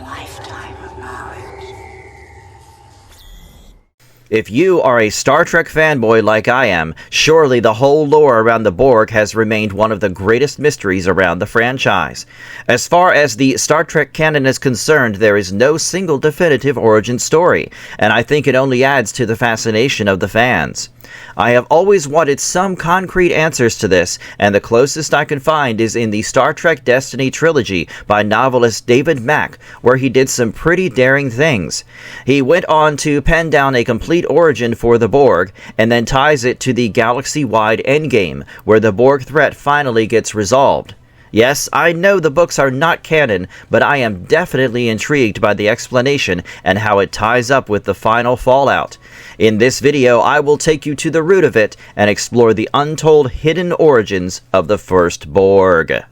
lifetime of knowledge. If you are a Star Trek fanboy like I am, surely the whole lore around the Borg has remained one of the greatest mysteries around the franchise. As far as the Star Trek canon is concerned, there is no single definitive origin story, and I think it only adds to the fascination of the fans. I have always wanted some concrete answers to this, and the closest I can find is in the Star Trek Destiny trilogy by novelist David Mack, where he did some pretty daring things. He went on to pen down a complete origin for the Borg, and then ties it to the galaxy-wide endgame, where the Borg threat finally gets resolved. Yes, I know the books are not canon, but I am definitely intrigued by the explanation and how it ties up with the final fallout. In this video, I will take you to the root of it and explore the untold hidden origins of the first Borg.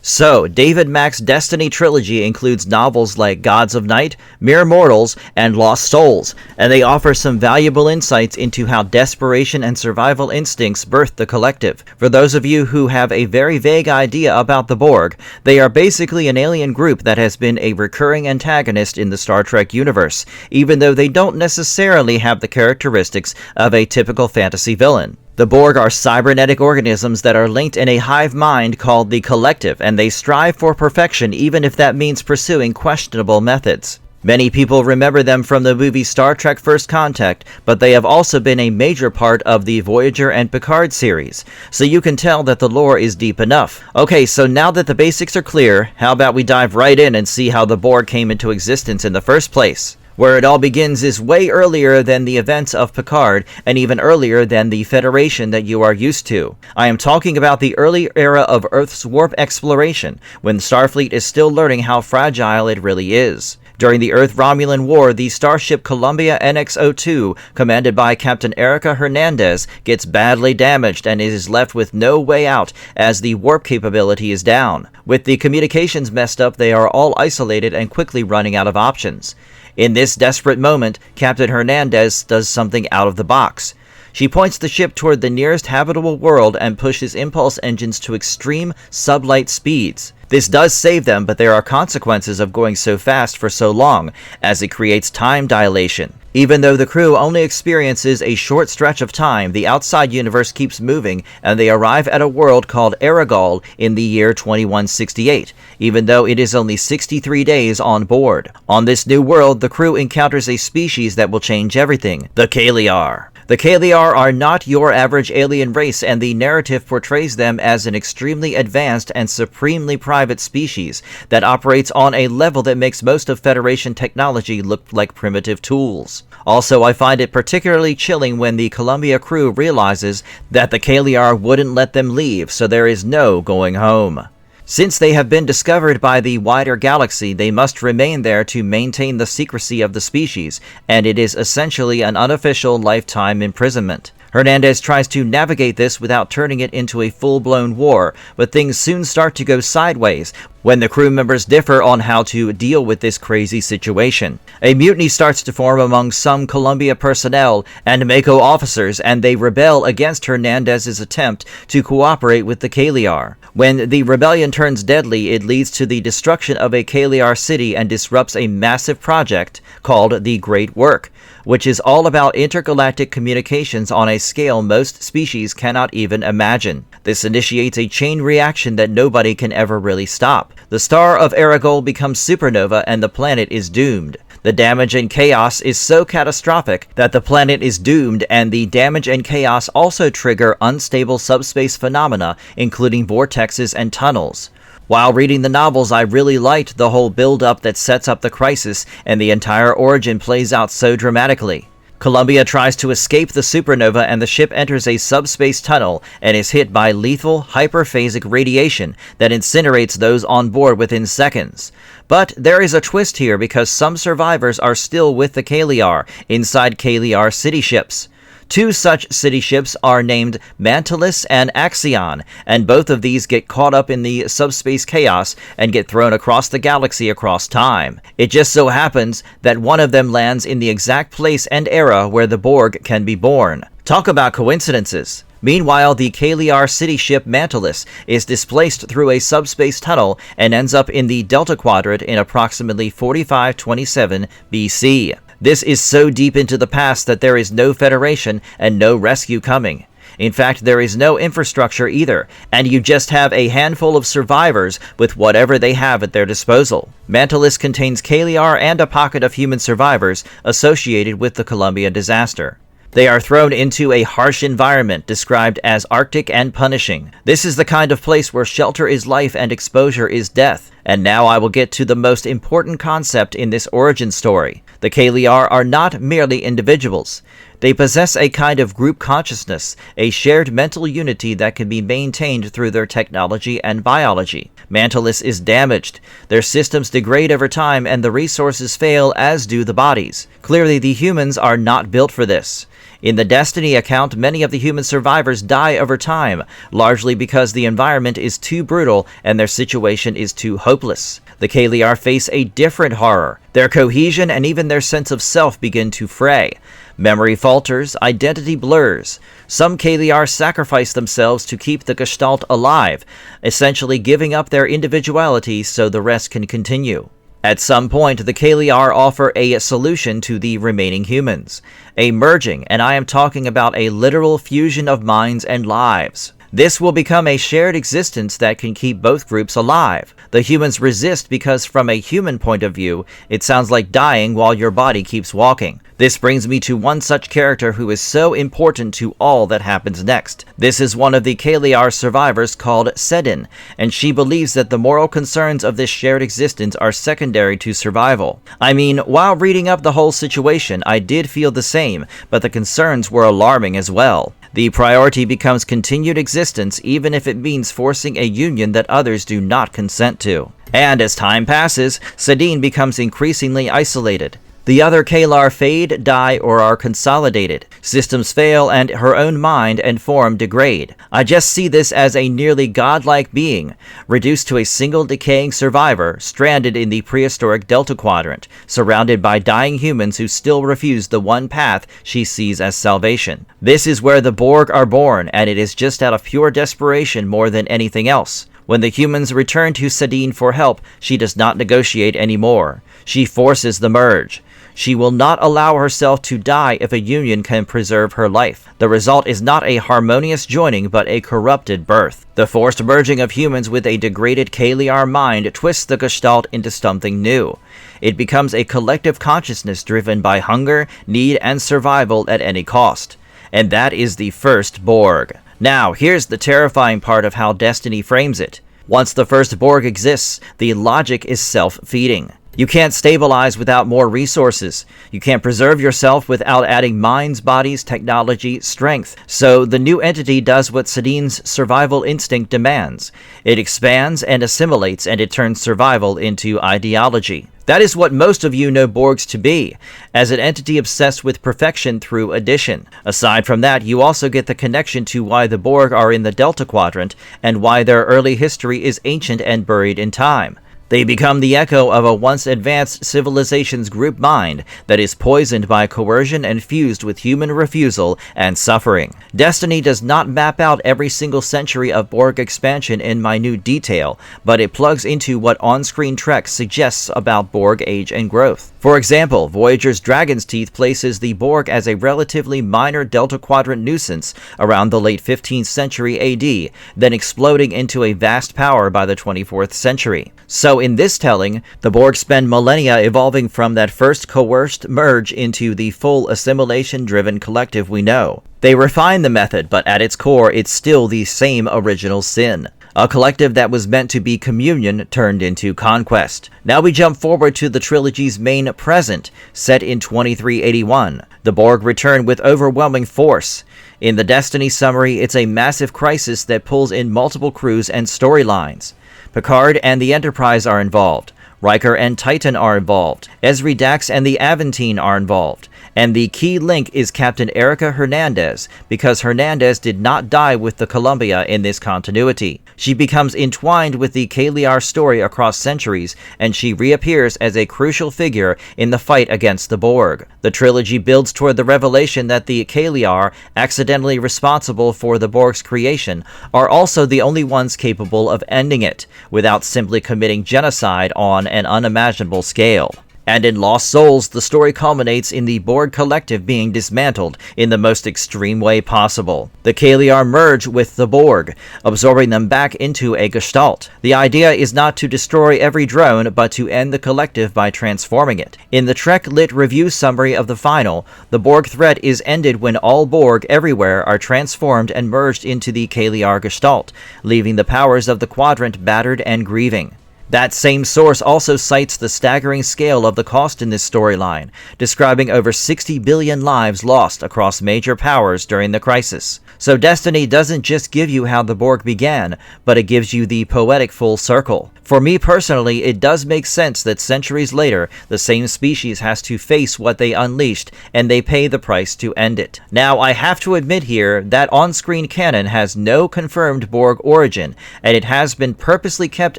So, David Mack's Destiny trilogy includes novels like Gods of Night, Mere Mortals, and Lost Souls, and they offer some valuable insights into how desperation and survival instincts birthed the collective. For those of you who have a very vague idea about the Borg, they are basically an alien group that has been a recurring antagonist in the Star Trek universe, even though they don't necessarily have the characteristics of a typical fantasy villain. The Borg are cybernetic organisms that are linked in a hive mind called the Collective, and they strive for perfection even if that means pursuing questionable methods. Many people remember them from the movie Star Trek First Contact, but they have also been a major part of the Voyager and Picard series, so you can tell that the lore is deep enough. Okay, so now that the basics are clear, how about we dive right in and see how the Borg came into existence in the first place? Where it all begins is way earlier than the events of Picard, and even earlier than the Federation that you are used to. I am talking about the early era of Earth's warp exploration, when Starfleet is still learning how fragile it really is. During the Earth-Romulan War, the starship Colombia NX02, commanded by Captain Erica Hernandez, gets badly damaged and is left with no way out as the warp capability is down. With the communications messed up, they are all isolated and quickly running out of options. In this desperate moment, Captain Hernandez does something out of the box. She points the ship toward the nearest habitable world and pushes impulse engines to extreme sublight speeds. This does save them, but there are consequences of going so fast for so long, as it creates time dilation. Even though the crew only experiences a short stretch of time, the outside universe keeps moving, and they arrive at a world called Aragol in the year 2168, even though it is only 63 days on board. On this new world, the crew encounters a species that will change everything, the Kaliar. The Kaliar are not your average alien race, and the narrative portrays them as an extremely advanced and supremely private species that operates on a level that makes most of Federation technology look like primitive tools. Also, I find it particularly chilling when the Columbia crew realizes that the Kaliar wouldn't let them leave, so there is no going home. Since they have been discovered by the wider galaxy, they must remain there to maintain the secrecy of the species, and it is essentially an unofficial lifetime imprisonment. Hernandez tries to navigate this without turning it into a full-blown war, but things soon start to go sideways when the crew members differ on how to deal with this crazy situation. A mutiny starts to form among some Columbia personnel and Mako officers, and they rebel against Hernandez's attempt to cooperate with the Kaliar. When the rebellion turns deadly, it leads to the destruction of a Kaliar city and disrupts a massive project called the Great Work, which is all about intergalactic communications on a scale most species cannot even imagine. This initiates a chain reaction that nobody can ever really stop. The star of Aragol becomes supernova and the planet is doomed. The damage and chaos is so catastrophic that the planet is doomed, and the damage and chaos also trigger unstable subspace phenomena, including vortexes and tunnels. While reading the novels, I really liked the whole build-up that sets up the crisis, and the entire origin plays out so dramatically. Columbia tries to escape the supernova, and the ship enters a subspace tunnel and is hit by lethal hyperphasic radiation that incinerates those on board within seconds. But there is a twist here, because some survivors are still with the Kaliar inside Kaliar city ships. Two such city ships are named Mantilus and Axion, and both of these get caught up in the subspace chaos and get thrown across the galaxy across time. It just so happens that one of them lands in the exact place and era where the Borg can be born. Talk about coincidences. Meanwhile, the Kaliar city ship Mantelus is displaced through a subspace tunnel and ends up in the Delta Quadrant in approximately 4527 BC. This is so deep into the past that there is no Federation and no rescue coming. In fact, there is no infrastructure either, and you just have a handful of survivors with whatever they have at their disposal. Mantelus contains Kaliar and a pocket of human survivors associated with the Colombia disaster. They are thrown into a harsh environment described as Arctic and punishing. This is the kind of place where shelter is life and exposure is death. And now I will get to the most important concept in this origin story. The Kaliar are not merely individuals. They possess a kind of group consciousness, a shared mental unity that can be maintained through their technology and biology. Mantelus is damaged. Their systems degrade over time and the resources fail, as do the bodies. Clearly, the humans are not built for this. In the Destiny account, many of the human survivors die over time, largely because the environment is too brutal and their situation is too hopeless. The Kaliar face a different horror. Their cohesion and even their sense of self begin to fray. Memory falters, identity blurs. Some Kaliar sacrifice themselves to keep the Gestalt alive, essentially giving up their individuality so the rest can continue. At some point, the Kaliar offer a solution to the remaining humans. A merging, and I am talking about a literal fusion of minds and lives. This will become a shared existence that can keep both groups alive. The humans resist because from a human point of view, it sounds like dying while your body keeps walking. This brings me to one such character who is so important to all that happens next. This is one of the Kaliar survivors called Sedin, and she believes that the moral concerns of this shared existence are secondary to survival. I mean, while reading up the whole situation, I did feel the same, but the concerns were alarming as well. The priority becomes continued existence, even if it means forcing a union that others do not consent to. And as time passes, Sedin becomes increasingly isolated. The other Kaliar fade, die, or are consolidated. Systems fail, and her own mind and form degrade. I just see this as a nearly godlike being, reduced to a single decaying survivor, stranded in the prehistoric Delta Quadrant, surrounded by dying humans who still refuse the one path she sees as salvation. This is where the Borg are born, and it is just out of pure desperation more than anything else. When the humans return to Sedin for help, she does not negotiate anymore. She forces the merge. She will not allow herself to die if a union can preserve her life. The result is not a harmonious joining, but a corrupted birth. The forced merging of humans with a degraded Kaliar mind twists the Gestalt into something new. It becomes a collective consciousness driven by hunger, need, and survival at any cost. And that is the first Borg. Now, here's the terrifying part of how Destiny frames it. Once the first Borg exists, the logic is self-feeding. You can't stabilize without more resources. You can't preserve yourself without adding minds, bodies, technology, strength. So the new entity does what Sedin's survival instinct demands. It expands and assimilates, and it turns survival into ideology. That is what most of you know Borgs to be, as an entity obsessed with perfection through addition. Aside from that, you also get the connection to why the Borg are in the Delta Quadrant, and why their early history is ancient and buried in time. They become the echo of a once advanced civilization's group mind that is poisoned by coercion and fused with human refusal and suffering. Destiny does not map out every single century of Borg expansion in minute detail, but it plugs into what on-screen Trek suggests about Borg age and growth. For example, Voyager's Dragon's Teeth places the Borg as a relatively minor Delta Quadrant nuisance around the late 15th century AD, then exploding into a vast power by the 24th century. So in this telling, the Borg spend millennia evolving from that first coerced merge into the full assimilation-driven collective we know. They refine the method, but at its core, it's still the same original sin. A collective that was meant to be communion turned into conquest. Now we jump forward to the trilogy's main present, set in 2381. The Borg return with overwhelming force. In the Destiny summary, it's a massive crisis that pulls in multiple crews and storylines. Picard and the Enterprise are involved. Riker and Titan are involved. Ezri Dax and the Aventine are involved. And the key link is Captain Erica Hernandez, because Hernandez did not die with the Columbia in this continuity. She becomes entwined with the Kaliar story across centuries, and she reappears as a crucial figure in the fight against the Borg. The trilogy builds toward the revelation that the Kaliar, accidentally responsible for the Borg's creation, are also the only ones capable of ending it, without simply committing genocide on an unimaginable scale. And in Lost Souls, the story culminates in the Borg collective being dismantled in the most extreme way possible. The Kaliar merge with the Borg, absorbing them back into a gestalt. The idea is not to destroy every drone, but to end the collective by transforming it. In the Trek Lit review summary of the final, the Borg threat is ended when all Borg everywhere are transformed and merged into the Kaliar gestalt, leaving the powers of the Quadrant battered and grieving. That same source also cites the staggering scale of the cost in this storyline, describing over 60 billion lives lost across major powers during the crisis. So Destiny doesn't just give you how the Borg began, but it gives you the poetic full circle. For me personally, it does make sense that centuries later, the same species has to face what they unleashed, and they pay the price to end it. Now, I have to admit here that on-screen canon has no confirmed Borg origin, and it has been purposely kept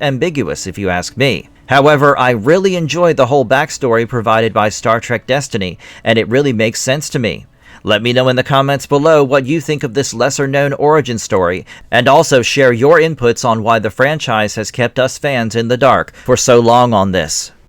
ambiguous if you ask me. However, I really enjoyed the whole backstory provided by Star Trek Destiny, and it really makes sense to me. Let me know in the comments below what you think of this lesser-known origin story, and also share your inputs on why the franchise has kept us fans in the dark for so long on this.